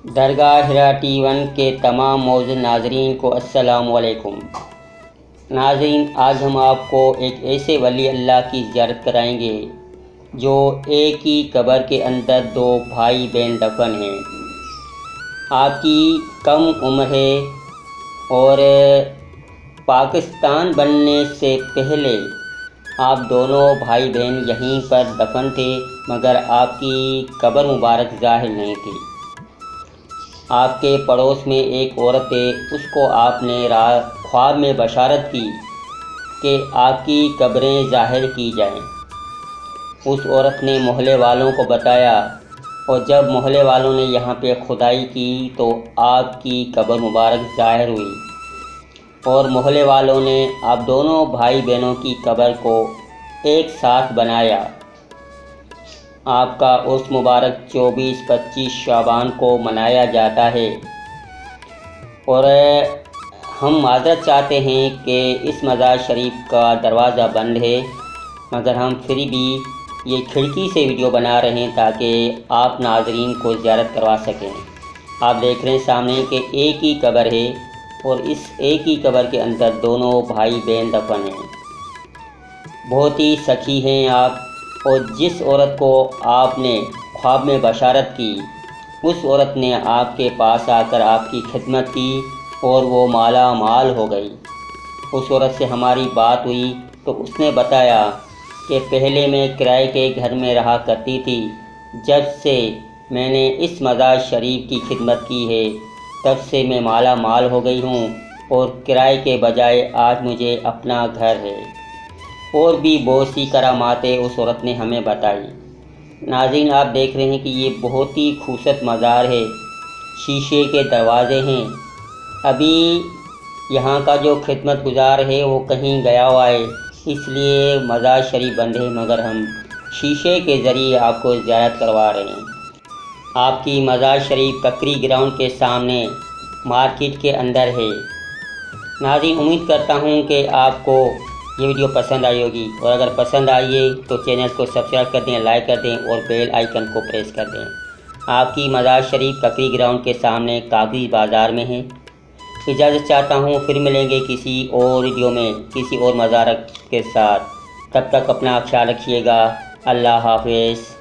दरगाह हिरा T1 के तमाम मौजूद नाजरीन को अस्सलामु अलैकुम। नाजरीन, आज हम आपको एक ऐसे वली अल्लाह की ज़ियारत कराएंगे जो एक ही कब्र के अंदर दो भाई बहन दफन हैं। आपकी कम उम्र है और पाकिस्तान बनने से पहले आप दोनों भाई बहन यहीं पर दफन थे, मगर आपकी कब्र मुबारक ज़ाहिर नहीं थी। आपके पड़ोस में एक औरत है, उसको आपने ख्वाब में बशारत की कि आपकी कब्रें ज़ाहिर की जाएं। उस औरत ने मोहल्ले वालों को बताया और जब मोहल्ले वालों ने यहाँ पे खुदाई की तो आपकी कब्र मुबारक ज़ाहिर हुई और मोहल्ले वालों ने आप दोनों भाई बहनों की कब्र को एक साथ बनाया। आपका उर्स मुबारक 24-25 शाबान को मनाया जाता है और हम माज़रत चाहते हैं कि इस मज़ार शरीफ का दरवाज़ा बंद है, मगर हम फिर भी ये खिड़की से वीडियो बना रहे हैं ताकि आप नाजरीन को ज़ियारत करवा सकें। आप देख रहे हैं सामने कि एक ही कब्र है और इस एक ही कब्र के अंदर दोनों भाई बहन दफन हैं। बहुत ही सखी हैं आप, और जिस औरत को आपने ख्वाब में बशारत की उस औरत ने आपके पास आकर आपकी खिदमत की और वो माला माल हो गई। उस औरत से हमारी बात हुई तो उसने बताया कि पहले मैं किराए के घर में रहा करती थी, जब से मैंने इस मज़ार शरीफ की खिदमत की है तब से मैं माला माल हो गई हूँ और किराए के बजाय आज मुझे अपना घर है। और भी बहुत सी करामातें उस औरत ने हमें बताई। नाज़रीन, आप देख रहे हैं कि ये बहुत ही खूबसूरत मज़ार है, शीशे के दरवाज़े हैं। अभी यहाँ का जो खिदमत गुजार है वो कहीं गया हुआ है, इसलिए मज़ार शरीफ बंद है, मगर हम शीशे के ज़रिए आपको ज़ियारत करवा रहे हैं। आपकी मज़ार शरीफ ककरी ग्राउंड के सामने मार्केट के अंदर है। नाज़रीन, उम्मीद करता हूँ कि आपको ये वीडियो पसंद आई होगी, और अगर पसंद आई है तो चैनल को सब्सक्राइब कर दें, लाइक कर दें और बेल आइकन को प्रेस कर दें। आपकी मज़ार शरीफ ककरी ग्राउंड के सामने कागज़ी बाज़ार में है। इजाज़त चाहता हूँ, फिर मिलेंगे किसी और वीडियो में किसी और मज़ार के साथ। तब तक अपना ख्याल रखिएगा। अल्लाह हाफ़िज़।